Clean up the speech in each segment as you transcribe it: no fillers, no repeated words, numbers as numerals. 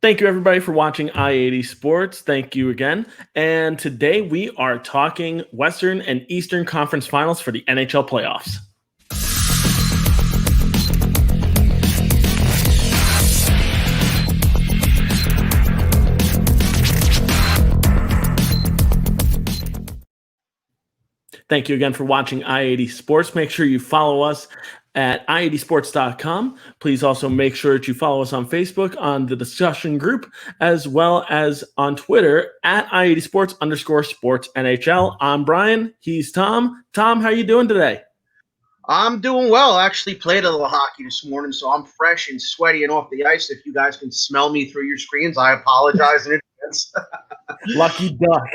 Thank you, everybody, for watching I-80 Sports. Thank you again. And today we are talking Western and Eastern Conference Finals for the NHL Playoffs. Thank you again for watching I-80 Sports. Make sure you follow us at i80sports.com. Please also make sure that you follow us on Facebook on the discussion group, as well as on Twitter at i80sports_sports NHL. I'm Brian. He's Tom. Tom, how you doing today? I'm doing well. I actually played a little hockey this morning, so I'm fresh and sweaty and off the ice. If you guys can smell me through your screens, I apologize in advance. Lucky duck.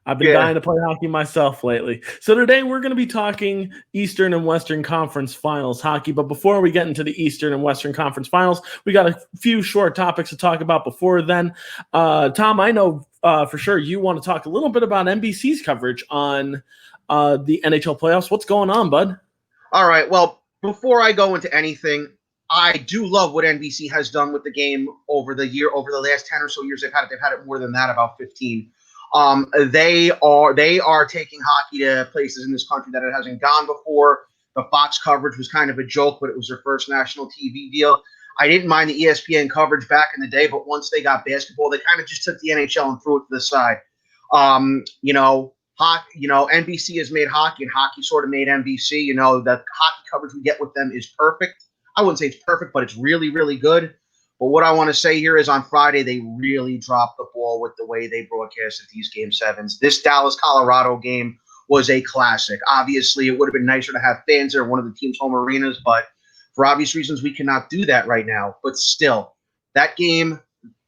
I've been dying to play hockey myself lately. So today we're going to be talking Eastern and Western Conference Finals hockey. But before we get into the Eastern and Western Conference Finals, we got a few short topics to talk about before then. Tom, I know for sure you want to talk a little bit about NBC's coverage on the NHL playoffs. What's going on, bud? All right. Well, before I go into anything, I do love what NBC has done with the game over the last 10 or so years. They've had it more than that, about 15. They are taking hockey to places in this country that it hasn't gone before. The Fox coverage was kind of a joke, but it was their first national TV deal. I didn't mind the ESPN coverage back in the day, but once they got basketball, they kind of just took the NHL and threw it to the side. NBC has made hockey, and hockey sort of made NBC. The hockey coverage we get with them is perfect. I wouldn't say it's perfect, but it's really, really good. But what I want to say here is on Friday, they really dropped the ball with the way they broadcasted these Game 7s. This Dallas-Colorado game was a classic. Obviously, it would have been nicer to have fans there, one of the team's home arenas, but for obvious reasons, we cannot do that right now. But still, that game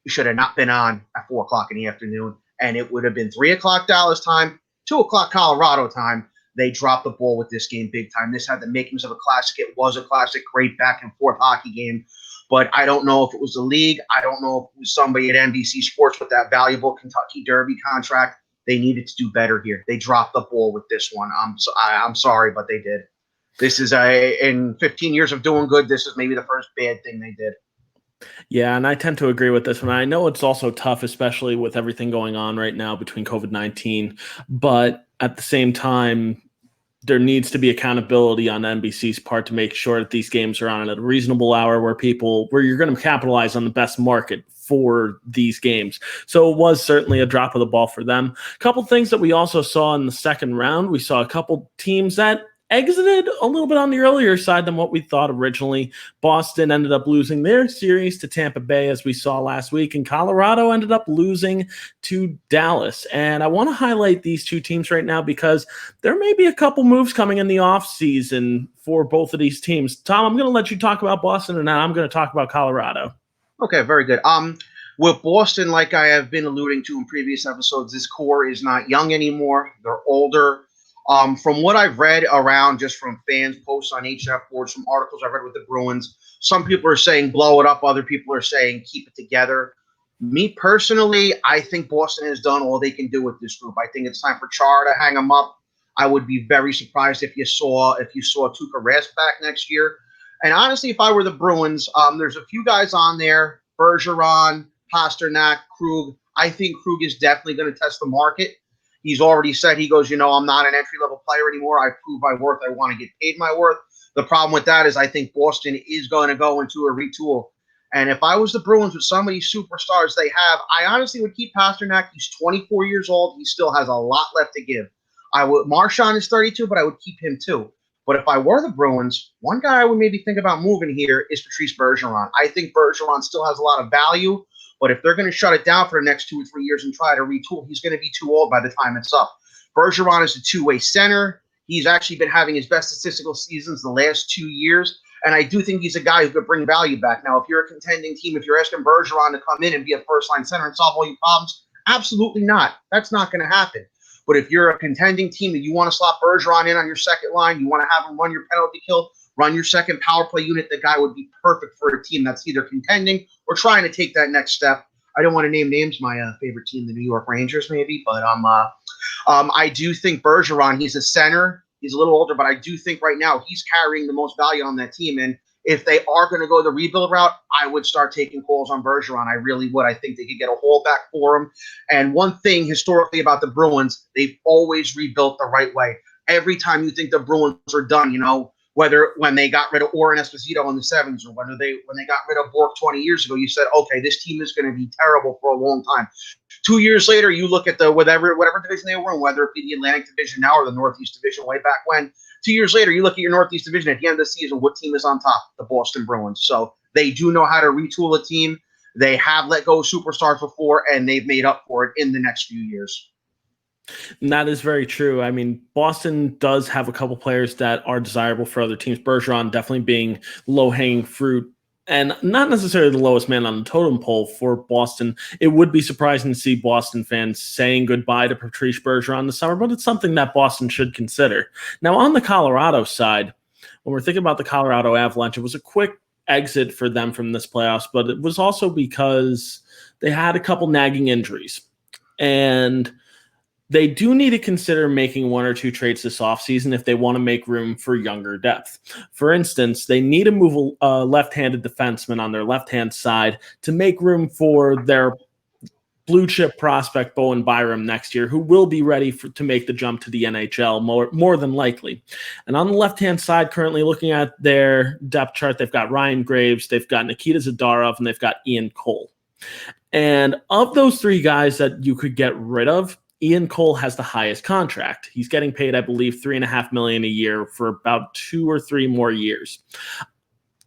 should have not been on at 4 o'clock in the afternoon, and it would have been 3 o'clock Dallas time, 2 o'clock Colorado time. They dropped the ball with this game big time. This had the makings of a classic. It was a classic, great back-and-forth hockey game. But I don't know if it was the league. I don't know if it was somebody at NBC Sports with that valuable Kentucky Derby contract. They needed to do better here. They dropped the ball with this one. I'm sorry, but they did. This is in 15 years of doing good, this is maybe the first bad thing they did. Yeah, and I tend to agree with this one. I know it's also tough, especially with everything going on right now between COVID-19. But at the same time, there needs to be accountability on NBC's part to make sure that these games are on at a reasonable hour where you're going to capitalize on the best market for these games. So it was certainly a drop of the ball for them. A couple things that we also saw in the second round. We saw a couple teams that exited a little bit on the earlier side than what we thought originally. Boston ended up losing their series to Tampa Bay, as we saw last week, and Colorado ended up losing to Dallas. And I want to highlight these two teams right now because there may be a couple moves coming in the offseason for both of these teams. Tom, I'm going to let you talk about Boston, and now I'm going to talk about Colorado. Okay, very good. With Boston, like I have been alluding to in previous episodes, this core is not young anymore. They're older. From what I've read around, just from fans, posts on HF boards, from articles I've read with the Bruins, some people are saying blow it up. Other people are saying keep it together. Me personally, I think Boston has done all they can do with this group. I think it's time for Chara to hang them up. I would be very surprised if you saw Tuukka Rask back next year. And honestly, if I were the Bruins, there's a few guys on there: Bergeron, Pasternak, Krug. I think Krug is definitely going to test the market. He's already said, he goes, I'm not an entry-level player anymore. I prove my worth. I want to get paid my worth. The problem with that is I think Boston is going to go into a retool. And if I was the Bruins with some of these superstars they have, I honestly would keep Pasternak. He's 24 years old. He still has a lot left to give. Marchand is 32, but I would keep him too. But if I were the Bruins, one guy I would maybe think about moving here is Patrice Bergeron. I think Bergeron still has a lot of value. But if they're going to shut it down for the next 2 or 3 years and try to retool, he's going to be too old by the time it's up. Bergeron is a two-way center. He's actually been having his best statistical seasons the last 2 years. And I do think he's a guy who could bring value back. Now, if you're a contending team, if you're asking Bergeron to come in and be a first-line center and solve all your problems, absolutely not. That's not going to happen. But if you're a contending team and you want to slot Bergeron in on your second line, you want to have him run your penalty kill, run your second power play unit, the guy would be perfect for a team that's either contending or trying to take that next step. I don't want to name names. My favorite team, the New York Rangers, maybe. But I do think Bergeron, he's a center. He's a little older, but I do think right now he's carrying the most value on that team. And if they are going to go the rebuild route, I would start taking calls on Bergeron. I really would. I think they could get a haul back for him. And one thing historically about the Bruins, they've always rebuilt the right way. Every time you think the Bruins are done, whether when they got rid of Orr and Esposito in the 70s or when they got rid of Boer 20 years ago, you said, okay, this team is going to be terrible for a long time. 2 years later, you look at the whatever division they were in, whether it be the Atlantic Division now or the Northeast Division way back when. 2 years later, you look at your Northeast Division at the end of the season, what team is on top? The Boston Bruins. So they do know how to retool a team. They have let go of superstars before, and they've made up for it in the next few years. And that is very true. I mean, Boston does have a couple players that are desirable for other teams. Bergeron definitely being low-hanging fruit and not necessarily the lowest man on the totem pole for Boston. It would be surprising to see Boston fans saying goodbye to Patrice Bergeron this summer, but it's something that Boston should consider. Now, on the Colorado side, when we're thinking about the Colorado Avalanche, it was a quick exit for them from this playoffs, but it was also because they had a couple nagging injuries. And they do need to consider making one or two trades this offseason if they want to make room for younger depth. For instance, they need to move a left-handed defenseman on their left-hand side to make room for their blue-chip prospect Bowen Byram next year, who will be ready to make the jump to the NHL more than likely. And on the left-hand side, currently looking at their depth chart, they've got Ryan Graves, they've got Nikita Zadorov, and they've got Ian Cole. And of those three guys that you could get rid of, Ian Cole has the highest contract. He's getting paid, I believe, $3.5 million a year for about 2 or 3 more years.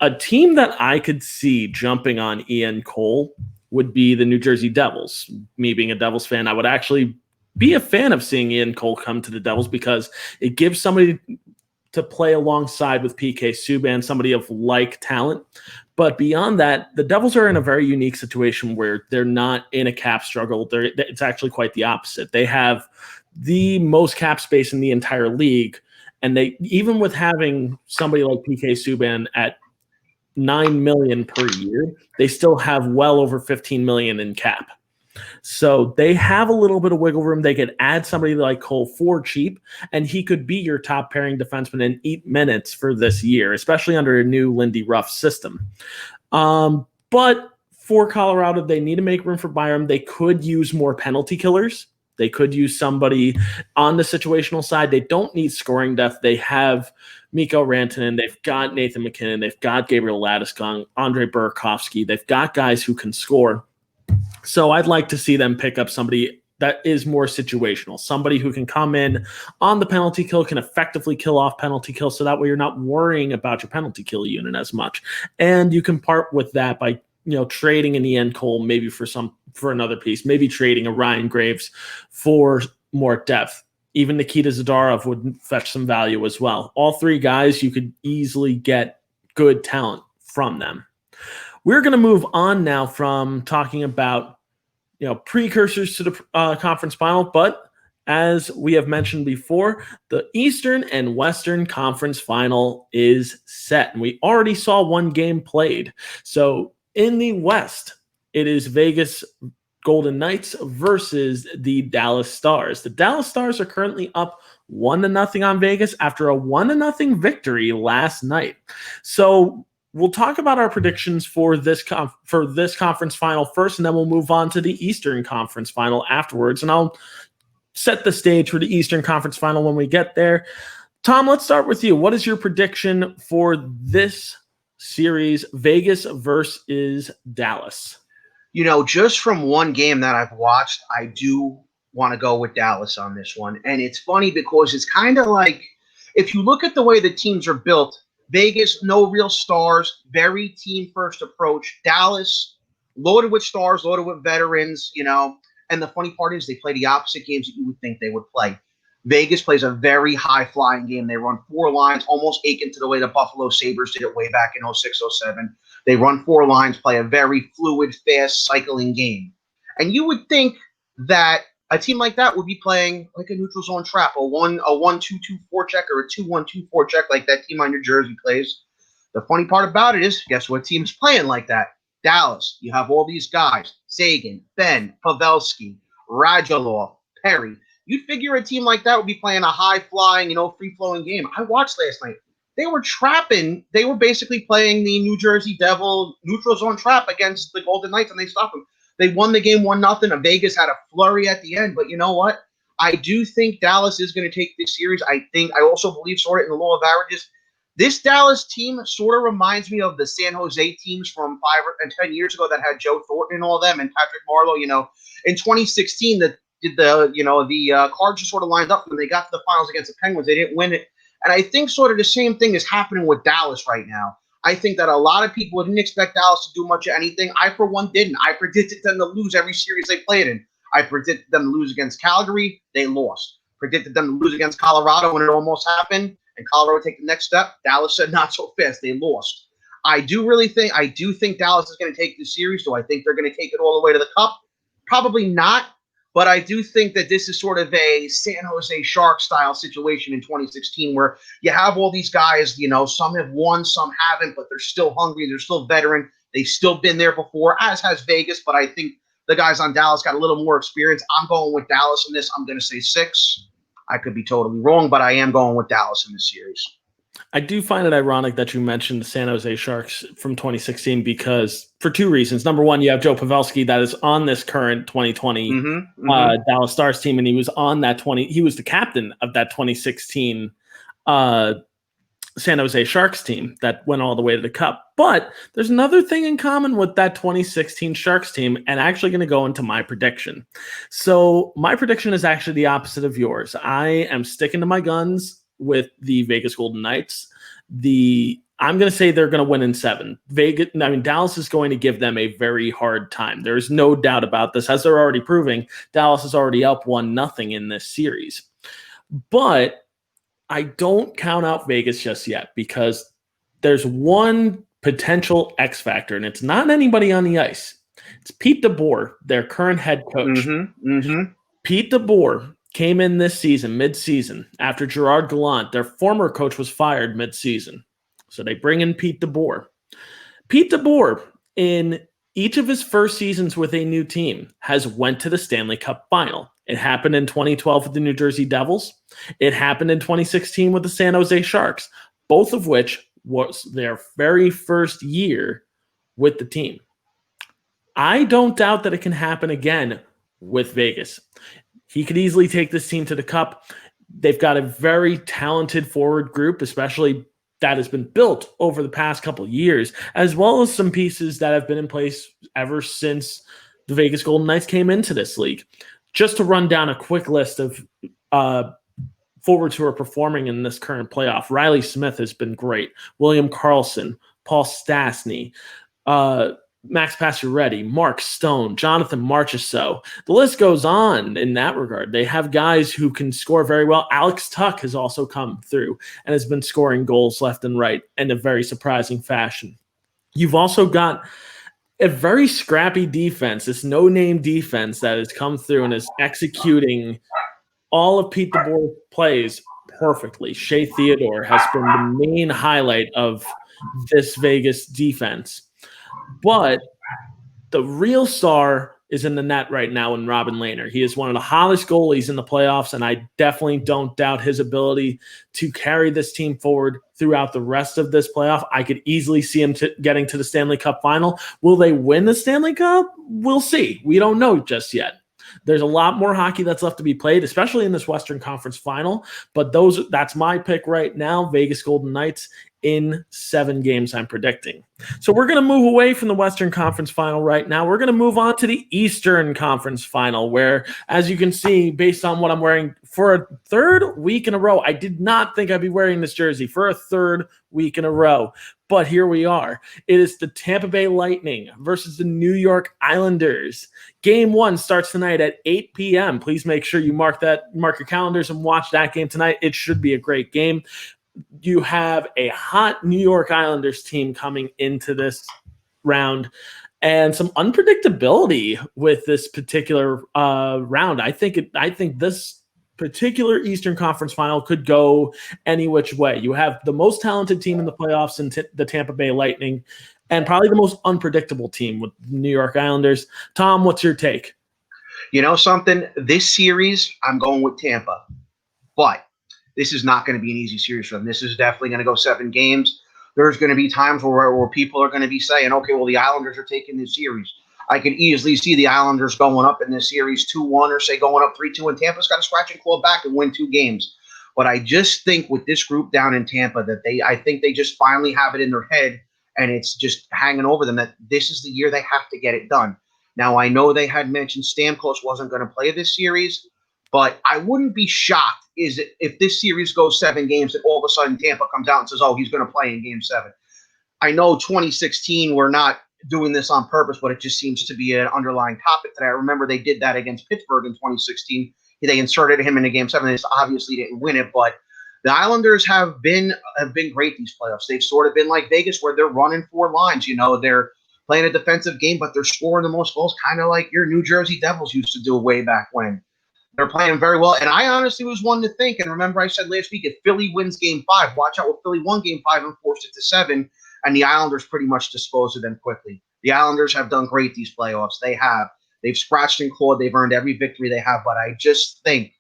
A team that I could see jumping on Ian Cole would be the New Jersey Devils. Me being a Devils fan, I would actually be a fan of seeing Ian Cole come to the Devils because it gives somebody to play alongside with PK Subban, somebody of like talent. But beyond that, the Devils are in a very unique situation where they're not in a cap struggle. It's actually quite the opposite. They have the most cap space in the entire league. And they, even with having somebody like PK Subban at $9 million per year, they still have well over $15 million in cap. So they have a little bit of wiggle room. They could add somebody like Cole for cheap, and he could be your top pairing defenseman and eat minutes for this year, especially under a new Lindy Ruff system. But for Colorado, they need to make room for Byram. They could use more penalty killers. They could use somebody on the situational side. They don't need scoring depth. They have Mikko Rantanen. They've got Nathan McKinnon. They've got Gabriel Landeskog, Andre Burakovsky. They've got guys who can score. So I'd like to see them pick up somebody that is more situational, somebody who can come in on the penalty kill, can effectively kill off penalty kill, so that way you're not worrying about your penalty kill unit as much. And you can part with that by trading an Ian Cole maybe for another piece, maybe trading a Ryan Graves for more depth. Even Nikita Zadorov would fetch some value as well. All three guys, you could easily get good talent from them. We're going to move on now from talking about precursors to the conference final, but as we have mentioned before, the Eastern and Western Conference final is set, and we already saw one game played. So in the West, it is Vegas Golden Knights versus the Dallas Stars. The Dallas Stars are currently up 1-0 on Vegas after a 1-0 victory last night. So we'll talk about our predictions for this conference final first, and then we'll move on to the Eastern Conference final afterwards. And I'll set the stage for the Eastern Conference final when we get there. Tom, let's start with you. What is your prediction for this series, Vegas versus Dallas? Just from one game that I've watched, I do want to go with Dallas on this one. And it's funny because it's kind of like, if you look at the way the teams are built, Vegas, no real stars, very team-first approach. Dallas, loaded with stars, loaded with veterans, And the funny part is they play the opposite games that you would think they would play. Vegas plays a very high-flying game. They run 4 lines, almost akin to the way the Buffalo Sabres did it way back in 06-07. They run 4 lines, play a very fluid, fast, cycling game. And you would think that a team like that would be playing like a neutral zone trap, a 1-2-2 forecheck or a 2-1-2 forecheck like that team on New Jersey plays. The funny part about it is, guess what team's playing like that? Dallas. You have all these guys, Sagan, Ben, Pavelski, Radulov, Perry. You'd figure a team like that would be playing a high-flying, free-flowing game. I watched last night. they were trapping. They were basically playing the New Jersey Devil neutral zone trap against the Golden Knights, and they stopped them. They won the game 1-0. And Vegas had a flurry at the end, but you know what? I do think Dallas is going to take this series. I also believe sort of in the law of averages. This Dallas team sort of reminds me of the San Jose teams from 5 and 10 years ago that had Joe Thornton and all them and Patrick Marleau. In 2016, the cards just sort of lined up when they got to the finals against the Penguins. They didn't win it. And I think sort of the same thing is happening with Dallas right now. I think that a lot of people didn't expect Dallas to do much of anything. I, for one, didn't. I predicted them to lose every series they played in. I predicted them to lose against Calgary. They lost. Predicted them to lose against Colorado when it almost happened. And Colorado take the next step. Dallas said not so fast. They lost. I do think Dallas is going to take this series. Do I think they're going to take it all the way to the cup? Probably not. But I do think that this is sort of a San Jose Sharks style situation in 2016 where you have all these guys, some have won, some haven't, but they're still hungry. They're still veteran. They've still been there before, as has Vegas. But I think the guys on Dallas got a little more experience. I'm going with Dallas in this. I'm going to say 6. I could be totally wrong, but I am going with Dallas in this series. I do find it ironic that you mentioned the San Jose Sharks from 2016 because for 2 reasons. Number one, you have Joe Pavelski that is on this current 2020 Dallas Stars team, and he was on that he was the captain of that 2016 San Jose Sharks team that went all the way to the cup. But there's another thing in common with that 2016 Sharks team, and actually going to go into my prediction. So my prediction is actually the opposite of yours. I am sticking to my guns with the Vegas Golden Knights. I'm going to say they're going to win in 7. Dallas is going to give them a very hard time. There's no doubt about this. As they're already proving, Dallas is already up 1-0 in this series. But I don't count out Vegas just yet because there's one potential X factor, and it's not anybody on the ice. It's Pete DeBoer, their current head coach. Pete DeBoer came in this season, mid-season, after Gerard Gallant, their former coach, was fired mid-season. So they bring in Pete DeBoer. Pete DeBoer, in each of his first seasons with a new team, has went to the Stanley Cup final. It happened in 2012 with the New Jersey Devils. It happened in 2016 with the San Jose Sharks, both of which was their very first year with the team. I don't doubt that it can happen again with Vegas. He could easily take this team to the cup. They've got a very talented forward group, especially that has been built over the past couple of years, as well as some pieces that have been in place ever since the Vegas Golden Knights came into this league. Just to run down a quick list of forwards who are performing in this current playoff. Riley Smith has been great. William Karlsson, Paul Stastny, Max Pacioretty, Mark Stone, Jonathan Marchessault. The list goes on in that regard. They have guys who can score very well. Alex Tuch has also come through and has been scoring goals left and right in a very surprising fashion. You've also got a very scrappy defense, this no-name defense that has come through and is executing all of Pete DeBoer's plays perfectly. Shea Theodore has been the main highlight of this Vegas defense. But the real star is in the net right now in Robin Lehner. He is one of the hottest goalies in the playoffs, and I definitely don't doubt his ability to carry this team forward throughout the rest of this playoff. I could easily see him getting to the Stanley Cup final. Will they win the Stanley Cup? We'll see. We don't know just yet. There's a lot more hockey that's left to be played, especially in this Western Conference final. But that's my pick right now, Vegas Golden Knights in 7 games, I'm predicting. So we're going to move away from the Western Conference final right now. We're going to move on to the Eastern Conference final, where, as you can see, based on what I'm wearing, for a 3rd week in a row, I did not think I'd be wearing this jersey for a 3rd week in a row. But here we are. It is the Tampa Bay Lightning versus the New York Islanders. Game 1 starts tonight at 8 p.m. Please make sure you mark your calendars and watch that game tonight. It should be a great game. You have a hot New York Islanders team coming into this round and some unpredictability with this particular round. I think this particular Eastern Conference final could go any which way. You have the most talented team in the playoffs in the Tampa Bay Lightning and probably the most unpredictable team with the New York Islanders. Tom, what's your take? You know something? This series, I'm going with Tampa. But this is not going to be an easy series for them. This is definitely going to go 7 games. There's going to be times where people are going to be saying, okay, well, the Islanders are taking this series. I could easily see the Islanders going up in this series 2-1 or say going up 3-2, and Tampa's got to scratch and claw back and win 2 games. But I just think with this group down in Tampa that I think they just finally have it in their head, and it's just hanging over them that this is the year they have to get it done. Now, I know they had mentioned Stamkos wasn't going to play this series, but I wouldn't be shocked if this series goes 7 games and all of a sudden Tampa comes out and says, oh, he's going to play in game 7. I know 2016 we're not doing this on purpose, but it just seems to be an underlying topic that I remember they did that against Pittsburgh in 2016. They inserted him into game 7. They obviously didn't win it, but the Islanders have been great these playoffs. They've sort of been like Vegas where they're running 4 lines. They're playing a defensive game, but they're scoring the most goals, kind of like your New Jersey Devils used to do way back when. They're playing very well. And I honestly was one to think, and remember I said last week, if Philly wins game 5, watch out. Well, Philly won game 5 and forced it to 7, and the Islanders pretty much disposed of them quickly. The Islanders have done great these playoffs. They have. They've scratched and clawed. They've earned every victory they have. But I just think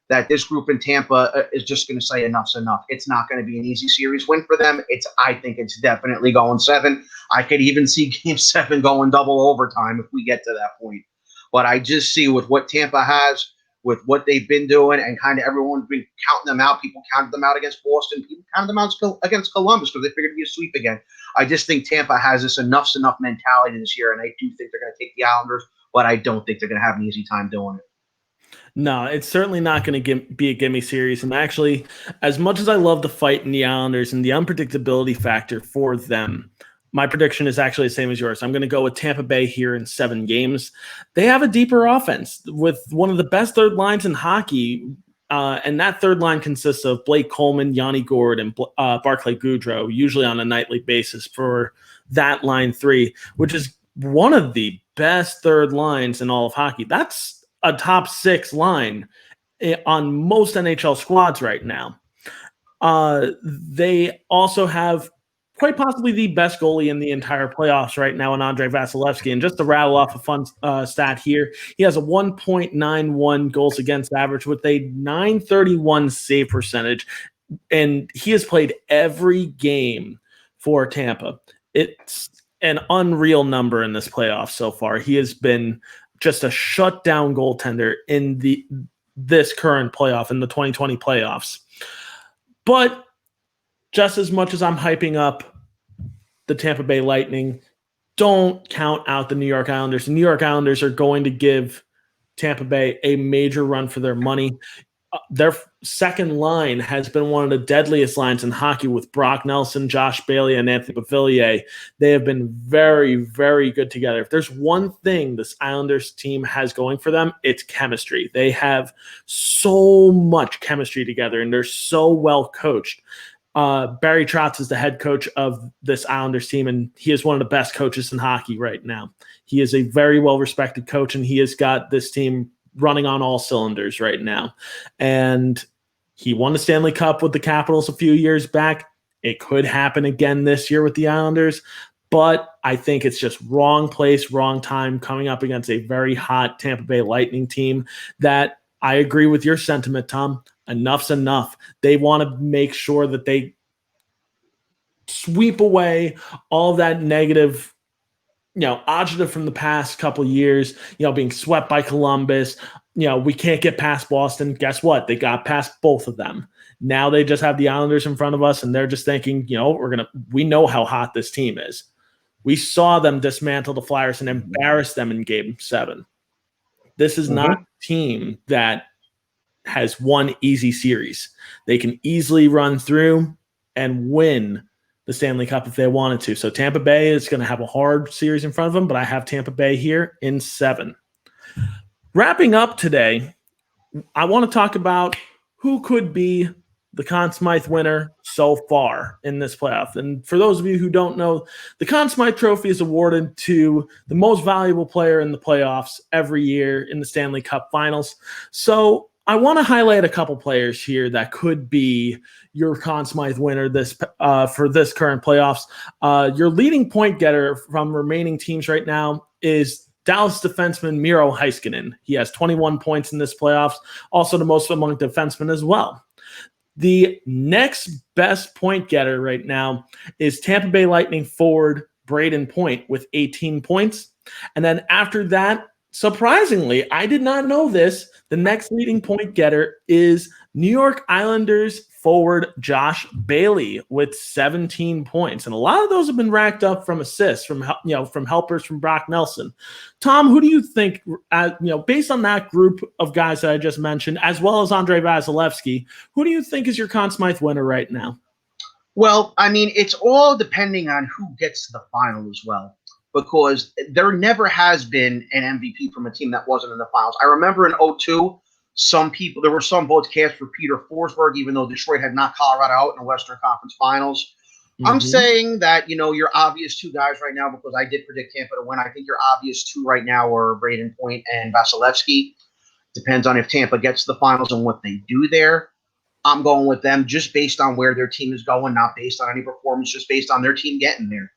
that this group in Tampa is just going to say enough's enough. It's not going to be an easy series win for them. I think it's definitely going 7. I could even see game 7 going double overtime if we get to that point. But I just see with what Tampa has, with what they've been doing, and kind of everyone's been counting them out. People counted them out against Boston. People counted them out against Columbus because they figured it'd be a sweep again. I just think Tampa has this enough's enough mentality this year, and I do think they're going to take the Islanders, but I don't think they're going to have an easy time doing it. No, it's certainly not going to be a gimme series. And actually, as much as I love the fight in the Islanders and the unpredictability factor for them, my prediction is actually the same as yours. I'm going to go with Tampa Bay here in 7 games. They have a deeper offense with one of the best third lines in hockey, and that third line consists of Blake Coleman, Yanni Gourde, and Barclay Goodrow, usually on a nightly basis for that line 3, which is one of the best third lines in all of hockey. That's a top 6 line on most NHL squads right now. They also have quite possibly the best goalie in the entire playoffs right now in Andrei Vasilevsky. And just to rattle off a fun stat here, he has a 1.91 goals against average with a 931 save percentage, and he has played every game for Tampa. It's an unreal number in this playoff so far. He has been just a shutdown goaltender in this current playoff, in the 2020 playoffs. But just as much as I'm hyping up the Tampa Bay Lightning, don't count out the New York Islanders. The New York Islanders are going to give Tampa Bay a major run for their money. Their second line has been one of the deadliest lines in hockey with Brock Nelson, Josh Bailey, and Anthony Beauvillier. They have been very, very good together. If there's one thing this Islanders team has going for them, it's chemistry. They have so much chemistry together, and they're so well coached. Barry Trotz is the head coach of this Islanders team, and he is one of the best coaches in hockey right now. He is a very well-respected coach, and he has got this team running on all cylinders right now. And he won the Stanley Cup with the Capitals a few years back. It could happen again this year with the Islanders, but I think it's just wrong place, wrong time, coming up against a very hot Tampa Bay Lightning team that I agree with your sentiment, Tom. Enough's enough. They want to make sure that they sweep away all that negative, agita from the past couple of years, being swept by Columbus. We can't get past Boston. Guess what? They got past both of them. Now they just have the Islanders in front of us, and they're just thinking, we know how hot this team is. We saw them dismantle the Flyers and embarrass them in game 7. This is not a team that has one easy series. They can easily run through and win the Stanley Cup if they wanted to. So Tampa Bay is going to have a hard series in front of them, but I have Tampa Bay here in 7. Wrapping up today, I want to talk about who could be the Conn Smythe winner so far in this playoff. And for those of you who don't know, the Conn Smythe Trophy is awarded to the most valuable player in the playoffs every year in the Stanley Cup Finals. So I want to highlight a couple players here that could be your Conn Smythe winner for this current playoffs. Your leading point getter from remaining teams right now is Dallas defenseman Miro Heiskanen. He has 21 points in this playoffs, also the most among defensemen as well. The next best point getter right now is Tampa Bay Lightning forward Braden Point with 18 points. And then after that, surprisingly, I did not know this, the next leading point getter is New York Islanders forward Josh Bailey with 17 points. And a lot of those have been racked up from assists, from helpers from Brock Nelson. Tom, who do you think, based on that group of guys that I just mentioned, as well as Andrei Vasilevsky, who do you think is your Conn Smythe winner right now? Well, I mean, it's all depending on who gets to the final as well, because there never has been an MVP from a team that wasn't in the finals. I remember in 2002, there were some votes cast for Peter Forsberg, even though Detroit had knocked Colorado out in the Western Conference Finals. Mm-hmm. I'm saying that, your obvious two guys right now, because I did predict Tampa to win, I think your obvious two right now are Braden Point and Vasilevsky. Depends on if Tampa gets to the finals and what they do there. I'm going with them just based on where their team is going, not based on any performance, just based on their team getting there.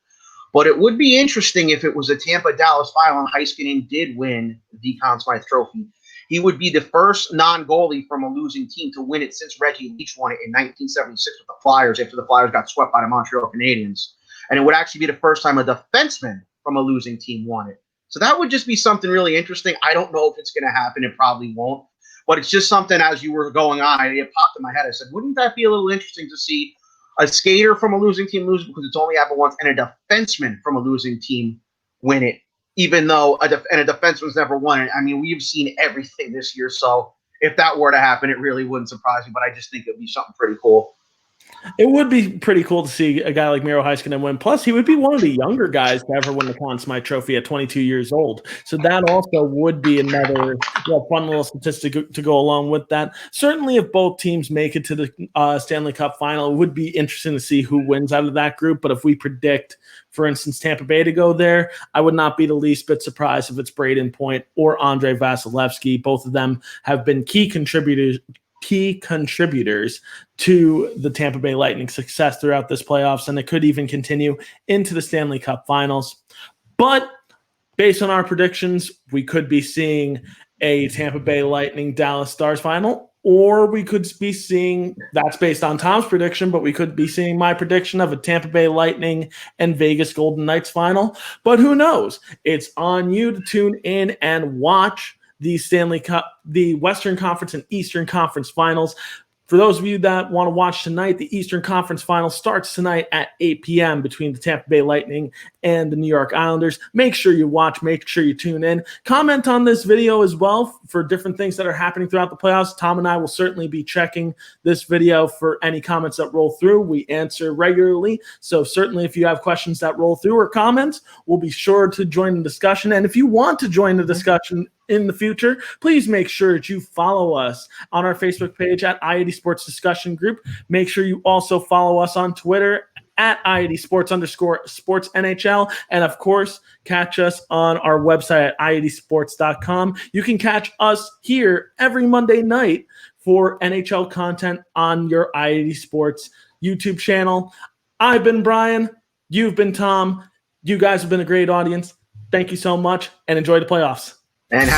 But it would be interesting if it was a Tampa-Dallas final and Heiskanen did win the Conn Smythe Trophy. He would be the first non-goalie from a losing team to win it since Reggie Leach won it in 1976 with the Flyers after the Flyers got swept by the Montreal Canadiens. And it would actually be the first time a defenseman from a losing team won it. So that would just be something really interesting. I don't know if it's going to happen. It probably won't. But it's just something as you were going on, it popped in my head. I said, wouldn't that be a little interesting to see a skater from a losing team lose, because it's only happened once, and a defenseman from a losing team win it, even though a defenseman's never won it. I mean, we've seen everything this year, so if that were to happen, it really wouldn't surprise me, but I just think it would be something pretty cool. It would be pretty cool to see a guy like Miro Heiskanen win. Plus, he would be one of the younger guys to ever win the Conn Smythe Trophy at 22 years old. So that also would be another fun little statistic to go along with that. Certainly, if both teams make it to the Stanley Cup final, it would be interesting to see who wins out of that group. But if we predict, for instance, Tampa Bay to go there, I would not be the least bit surprised if it's Braden Point or Andrei Vasilevsky. Both of them have been key contributors to the Tampa Bay Lightning success throughout this playoffs, and it could even continue into the Stanley Cup Finals. But based on our predictions, we could be seeing a Tampa Bay Lightning Dallas Stars final, or we could be seeing, that's based on Tom's prediction, but we could be seeing my prediction of a Tampa Bay Lightning and Vegas Golden Knights final. But who knows? It's on you to tune in and watch the Stanley Cup, the Western Conference and Eastern Conference Finals. For those of you that want to watch tonight, the Eastern Conference Final starts tonight at 8 p.m. between the Tampa Bay Lightning and the New York Islanders. Make sure you watch. Make sure you tune in. Comment on this video as well for different things that are happening throughout the playoffs. Tom and I will certainly be checking this video for any comments that roll through. We answer regularly. So certainly if you have questions that roll through or comments, we'll be sure to join the discussion. And if you want to join the discussion in the future, please make sure that you follow us on our Facebook page at I80 Sports Discussion Group. Make sure you also follow us on Twitter at I80 Sports NHL. And of course, catch us on our website at i80sports.com. You can catch us here every Monday night for NHL content on your I80 Sports YouTube channel. I've been Brian. You've been Tom. You guys have been a great audience. Thank you so much and enjoy the playoffs. And